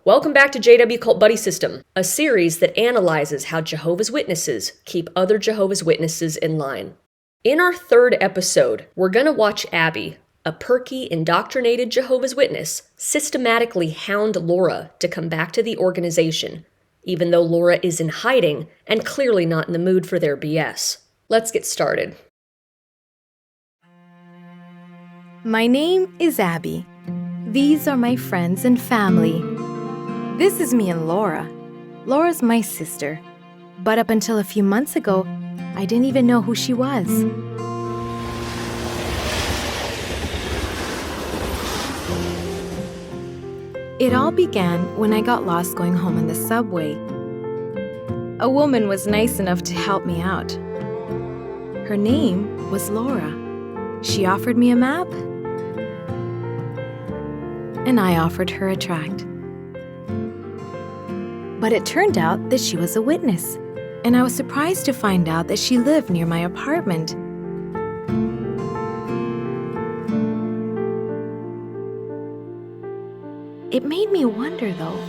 Welcome back to JW Cult Buddy System, a series that analyzes how Jehovah's Witnesses keep other Jehovah's Witnesses in line. In our third episode, we're going to watch Abby, a perky, indoctrinated Jehovah's Witness, systematically hound Laura to come back to the organization, even though Laura is in hiding and clearly not in the mood for their BS. Let's get started. My name is Abby. These are my friends and family. This is me and Laura. Laura's my sister. But up until a few months ago, I didn't even know who she was. It all began when I got lost going home on the subway. A woman was nice enough to help me out. Her name was Laura. She offered me a map, and I offered her a tract. But it turned out that she was a witness, and I was surprised to find out that she lived near my apartment. It made me wonder, though.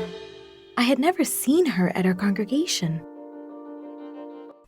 I had never seen her at our congregation.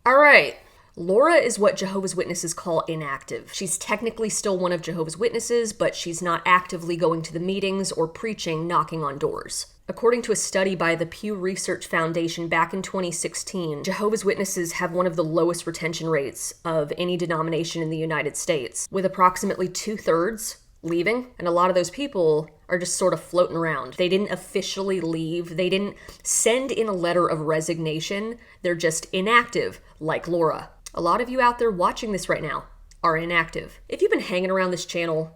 All right. Laura is what Jehovah's Witnesses call inactive. She's technically still one of Jehovah's Witnesses, but she's not actively going to the meetings or preaching, knocking on doors. According to a study by the Pew Research Foundation back in 2016, Jehovah's Witnesses have one of the lowest retention rates of any denomination in the United States, with approximately 2/3 leaving, and a lot of those people are just sort of floating around. They didn't officially leave. They didn't send in a letter of resignation. They're just inactive, like Laura. A lot of you out there watching this right now are inactive. If you've been hanging around this channel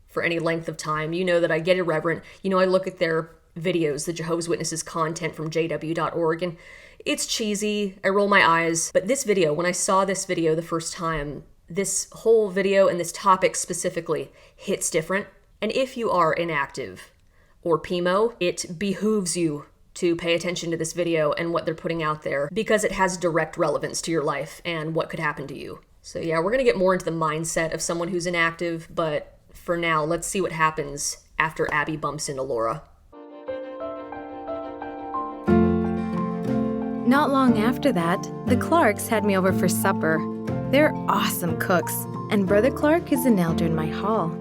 for any length of time, you know that I get irreverent. You know, I look at their videos, the Jehovah's Witnesses content from jw.org, and it's cheesy. I roll my eyes. But this video, when I saw this video the first time, this whole video and this topic specifically hits different. And if you are inactive or PMO, it behooves you to pay attention to this video and what they're putting out there because it has direct relevance to your life and what could happen to you. So yeah, we're going to get more into the mindset of someone who's inactive, but for now, let's see what happens after Abby bumps into Laura. Not long after that, the Clarks had me over for supper. They're awesome cooks, and Brother Clark is an elder in my hall.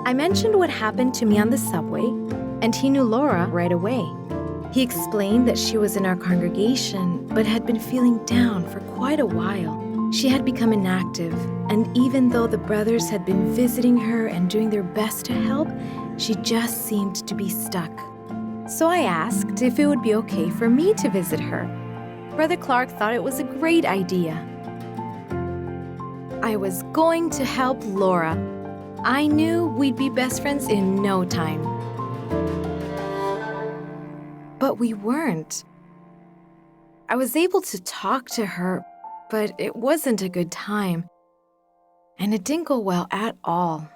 I mentioned what happened to me on the subway, and he knew Laura right away. He explained that she was in our congregation, but had been feeling down for quite a while. She had become inactive, and even though the brothers had been visiting her and doing their best to help, she just seemed to be stuck. So I asked if it would be okay for me to visit her. Brother Clark thought it was a great idea. I was going to help Laura. I knew we'd be best friends in no time. But we weren't. I was able to talk to her, but it wasn't a good time. And it didn't go well at all.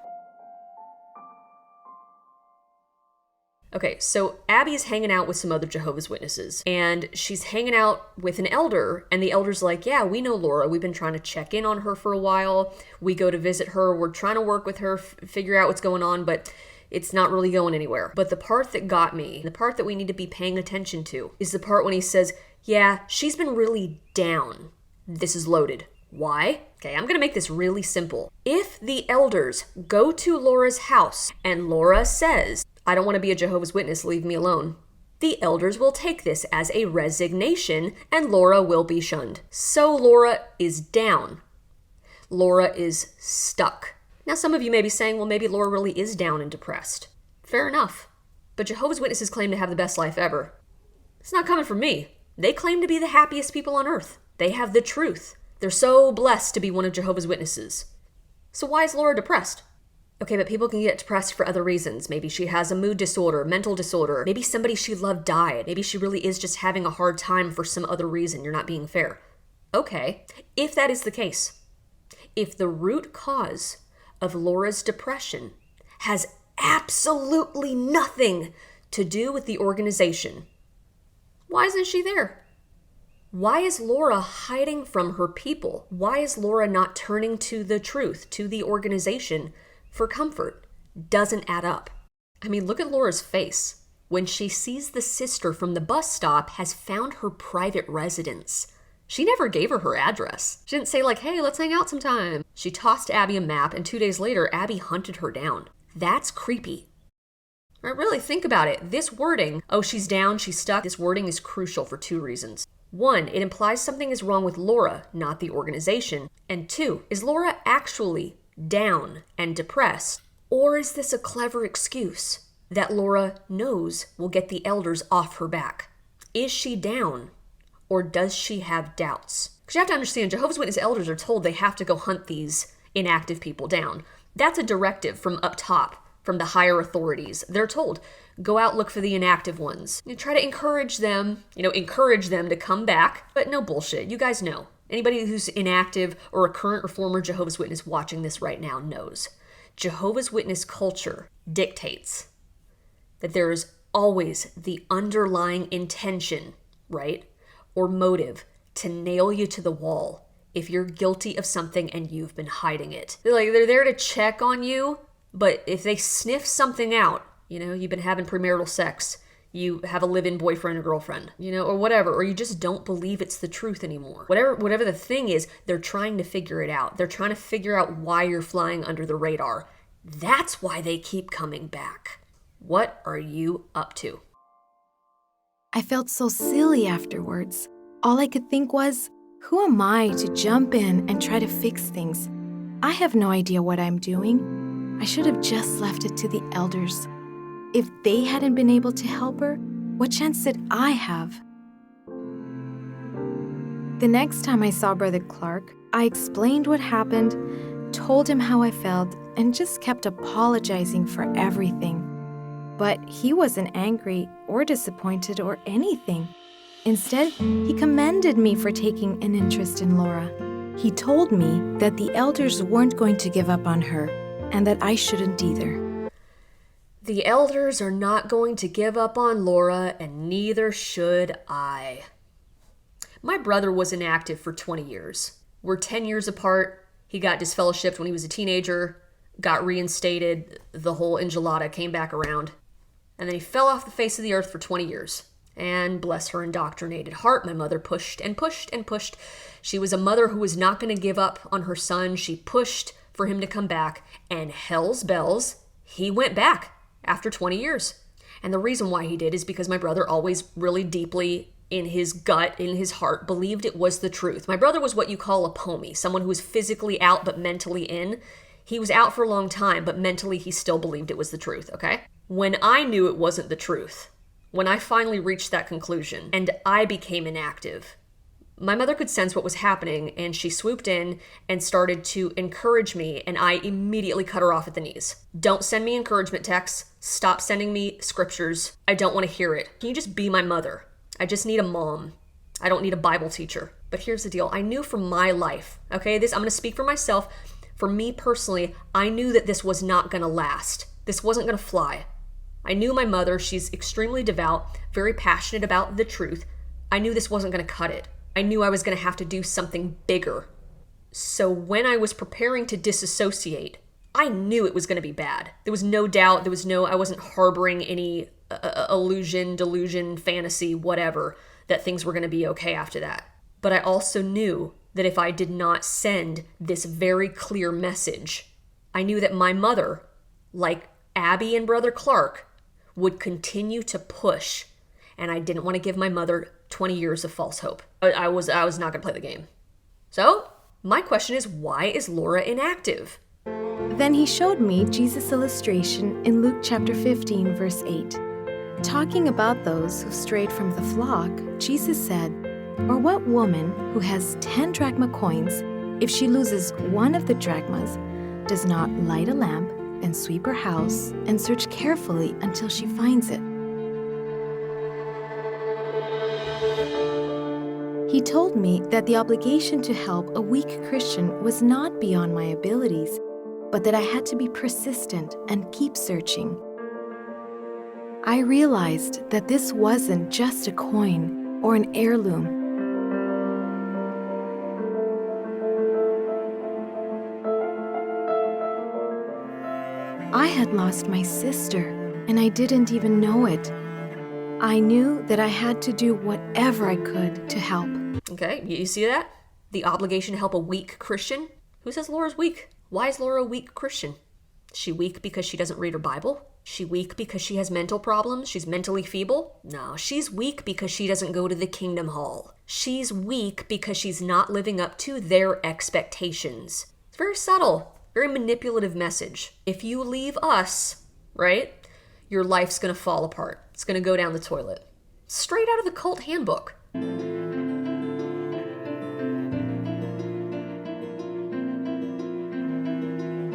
Okay, so Abby's hanging out with some other Jehovah's Witnesses, and she's hanging out with an elder, and the elder's like, yeah, we know Laura. We've been trying to check in on her for a while. We go to visit her. We're trying to work with her, figure out what's going on, but it's not really going anywhere. But the part that got me, the part that we need to be paying attention to, is the part when he says, yeah, she's been really down. This is loaded. Why? Okay, I'm going to make this really simple. If the elders go to Laura's house and Laura says, I don't want to be a Jehovah's Witness, leave me alone, the elders will take this as a resignation and Laura will be shunned. So Laura is down. Laura is stuck. Now some of you may be saying, well, maybe Laura really is down and depressed. Fair enough. But Jehovah's Witnesses claim to have the best life ever. It's not coming from me. They claim to be the happiest people on earth. They have the truth. They're so blessed to be one of Jehovah's Witnesses. So why is Laura depressed? Okay, but people can get depressed for other reasons. Maybe she has a mood disorder, mental disorder. Maybe somebody she loved died. Maybe she really is just having a hard time for some other reason. You're not being fair. Okay, if that is the case, if the root cause of Laura's depression has absolutely nothing to do with the organization, why isn't she there? Why is Laura hiding from her people? Why is Laura not turning to the truth, to the organization for comfort? Doesn't add up. I mean, look at Laura's face. when she sees the sister from the bus stop has found her private residence. She never gave her address. She didn't say like, hey, let's hang out sometime. She tossed Abby a map, and 2 days later, Abby hunted her down. That's creepy. Right, really, think about it. This wording, oh, she's down, she's stuck, this wording is crucial for 2 reasons. 1, it implies something is wrong with Laura, not the organization. And 2, is Laura actually down and depressed? Or is this a clever excuse that Laura knows will get the elders off her back? Is she down? Or does she have doubts? Because you have to understand, Jehovah's Witness elders are told they have to go hunt these inactive people down. That's a directive from up top, from the higher authorities. They're told, go out, look for the inactive ones. You try to encourage them to come back. But no bullshit, you guys know. Anybody who's inactive or a current or former Jehovah's Witness watching this right now knows. Jehovah's Witness culture dictates that there is always the underlying intention, right? Or motive to nail you to the wall if you're guilty of something and you've been hiding it. They're there to check on you, but if they sniff something out, you've been having premarital sex, you have a live-in boyfriend or girlfriend, or whatever, or you just don't believe it's the truth anymore. Whatever the thing is, they're trying to figure it out. They're trying to figure out why you're flying under the radar. That's why they keep coming back. What are you up to? I felt so silly afterwards. All I could think was, who am I to jump in and try to fix things? I have no idea what I'm doing. I should have just left it to the elders. If they hadn't been able to help her, what chance did I have? The next time I saw Brother Clark, I explained what happened, told him how I felt, and just kept apologizing for everything. But he wasn't angry or disappointed or anything. Instead, he commended me for taking an interest in Laura. He told me that the elders weren't going to give up on her and that I shouldn't either. The elders are not going to give up on Laura, and neither should I. My brother was inactive for 20 years. We're 10 years apart. He got disfellowshipped when he was a teenager, got reinstated, the whole enchilada came back around. And then he fell off the face of the earth for 20 years. And bless her indoctrinated heart, my mother pushed and pushed and pushed. She was a mother who was not going to give up on her son. She pushed for him to come back. And hell's bells, he went back after 20 years. And the reason why he did is because my brother always really deeply in his gut, in his heart, believed it was the truth. My brother was what you call a pomie, someone who was physically out but mentally in. He was out for a long time, but mentally he still believed it was the truth, okay? When I knew it wasn't the truth, when I finally reached that conclusion and I became inactive, my mother could sense what was happening, and she swooped in and started to encourage me, and I immediately cut her off at the knees. Don't send me encouragement texts. Stop sending me scriptures. I don't want to hear it. Can you just be my mother? I just need a mom. I don't need a Bible teacher. But here's the deal. I knew from my life, okay, I'm going to speak for myself. For me personally, I knew that this was not going to last. This wasn't going to fly. I knew my mother, she's extremely devout, very passionate about the truth. I knew this wasn't going to cut it. I knew I was going to have to do something bigger. So when I was preparing to disassociate, I knew it was going to be bad. There was no doubt, I wasn't harboring any illusion, delusion, fantasy, whatever, that things were going to be okay after that. But I also knew that if I did not send this very clear message, I knew that my mother, like Abby and Brother Clark, would continue to push, and I didn't want to give my mother 20 years of false hope. I was not going to play the game. So, my question is, why is Laura inactive? Then he showed me Jesus' illustration in Luke chapter 15, verse 8. Talking about those who strayed from the flock, Jesus said, "Or what woman who has 10 drachma coins, if she loses one of the drachmas, does not light a lamp and sweep her house and search carefully until she finds it?" He told me that the obligation to help a weak Christian was not beyond my abilities, but that I had to be persistent and keep searching. I realized that this wasn't just a coin or an heirloom. I had lost my sister, and I didn't even know it. I knew that I had to do whatever I could to help. Okay, you see that? The obligation to help a weak Christian? Who says Laura's weak? Why is Laura a weak Christian? Is she weak because she doesn't read her Bible? Is she weak because she has mental problems? She's mentally feeble? No, she's weak because she doesn't go to the Kingdom Hall. She's weak because she's not living up to their expectations. It's very subtle, very manipulative message. If you leave us, right, your life's gonna fall apart. It's gonna go down the toilet. Straight out of the cult handbook.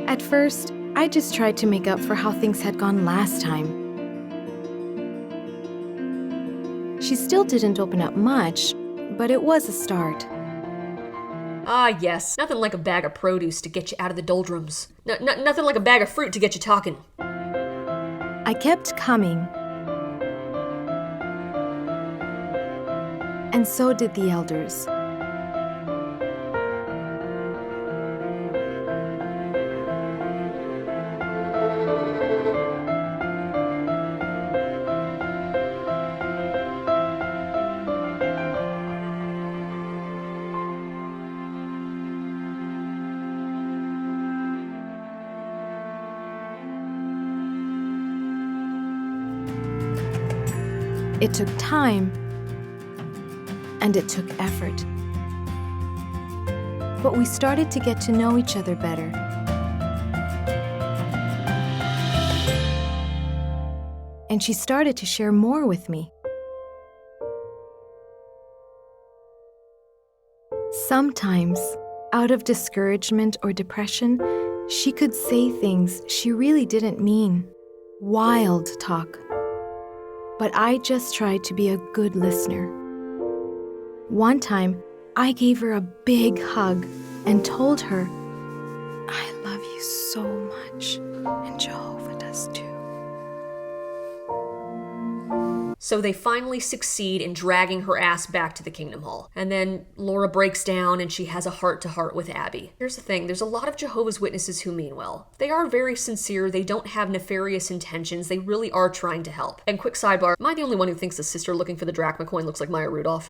At first, I just tried to make up for how things had gone last time. She still didn't open up much, but it was a start. Ah, yes. Nothing like a bag of produce to get you out of the doldrums. Nothing like a bag of fruit to get you talking. I kept coming. And so did the elders. It took time, and it took effort. But we started to get to know each other better. And she started to share more with me. Sometimes, out of discouragement or depression, she could say things she really didn't mean. Wild talk. But I just tried to be a good listener. One time, I gave her a big hug and told her, I love you so much, and Jehovah does too. So they finally succeed in dragging her ass back to the Kingdom Hall. And then Laura breaks down and she has a heart-to-heart with Abby. Here's the thing, there's a lot of Jehovah's Witnesses who mean well. They are very sincere, they don't have nefarious intentions, they really are trying to help. And quick sidebar, am I the only one who thinks the sister looking for the drachma coin looks like Maya Rudolph?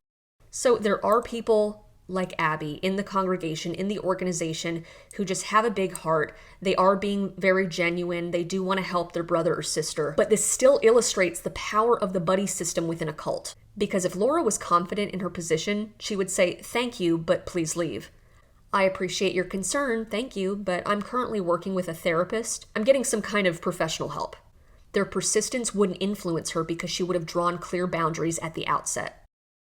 So there are people like Abby in the congregation, in the organization, who just have a big heart. They are being very genuine. They do want to help their brother or sister. But this still illustrates the power of the buddy system within a cult. Because if Laura was confident in her position, she would say, thank you, but please leave. I appreciate your concern, thank you, but I'm currently working with a therapist. I'm getting some kind of professional help. Their persistence wouldn't influence her because she would have drawn clear boundaries at the outset.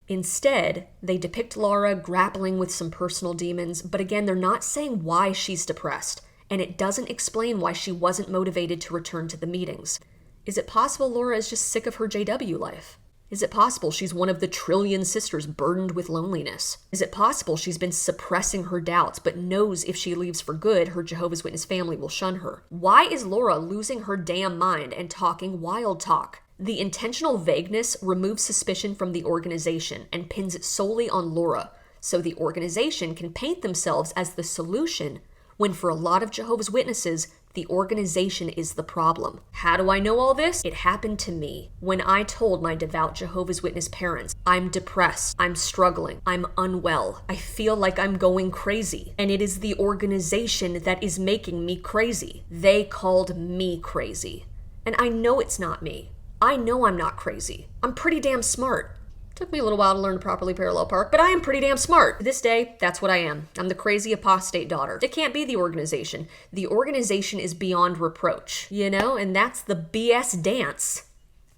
Instead, they depict Laura grappling with some personal demons, but again, they're not saying why she's depressed, and it doesn't explain why she wasn't motivated to return to the meetings. Is it possible Laura is just sick of her JW life? Is it possible she's one of the trillion sisters burdened with loneliness? Is it possible she's been suppressing her doubts, but knows if she leaves for good, her Jehovah's Witness family will shun her? Why is Laura losing her damn mind and talking wild talk? The intentional vagueness removes suspicion from the organization and pins it solely on Laura, so the organization can paint themselves as the solution, when for a lot of Jehovah's Witnesses, the organization is the problem. How do I know all this? It happened to me when I told my devout Jehovah's Witness parents, I'm depressed, I'm struggling, I'm unwell, I feel like I'm going crazy, and it is the organization that is making me crazy. They called me crazy. And I know it's not me. I know I'm not crazy. I'm pretty damn smart. Took me a little while to learn to properly parallel park, but I am pretty damn smart. To this day, that's what I am. I'm the crazy apostate daughter. It can't be the organization. The organization is beyond reproach, and that's the BS dance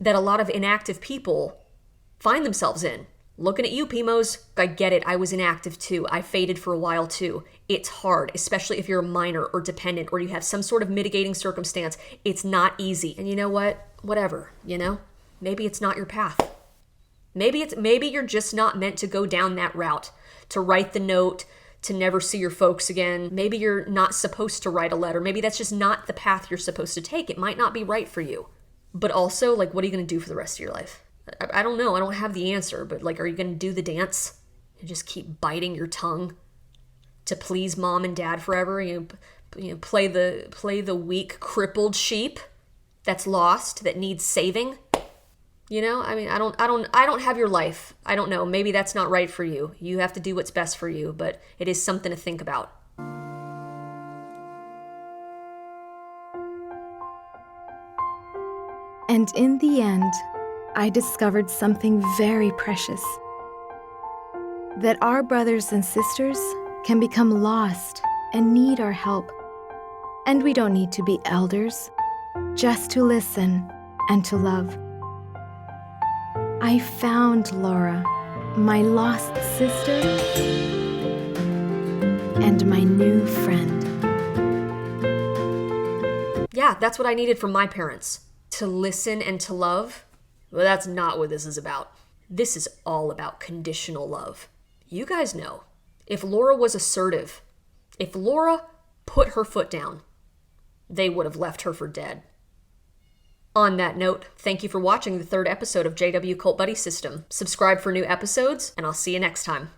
that a lot of inactive people find themselves in. Looking at you, Pimos, I get it. I was inactive too. I faded for a while too. It's hard, especially if you're a minor or dependent or you have some sort of mitigating circumstance. It's not easy. And you know what? Whatever, Maybe it's not your path. Maybe you're just not meant to go down that route, to write the note, to never see your folks again. Maybe you're not supposed to write a letter. Maybe that's just not the path you're supposed to take. It might not be right for you. But also, what are you going to do for the rest of your life? I don't know. I don't have the answer, but are you going to do the dance and just keep biting your tongue to please mom and dad forever? Play the weak, crippled sheep that's lost, that needs saving? You know, I mean, I don't have your life. I don't know. Maybe that's not right for you. You have to do what's best for you, but it is something to think about. And in the end, I discovered something very precious. That our brothers and sisters can become lost and need our help. And we don't need to be elders, just to listen and to love. I found Laura, my lost sister, and my new friend. Yeah, that's what I needed from my parents. To listen and to love. Well, that's not what this is about. This is all about conditional love. You guys know, if Laura was assertive, if Laura put her foot down, they would have left her for dead. On that note, thank you for watching the 3rd episode of JW Cult Buddy System. Subscribe for new episodes, and I'll see you next time.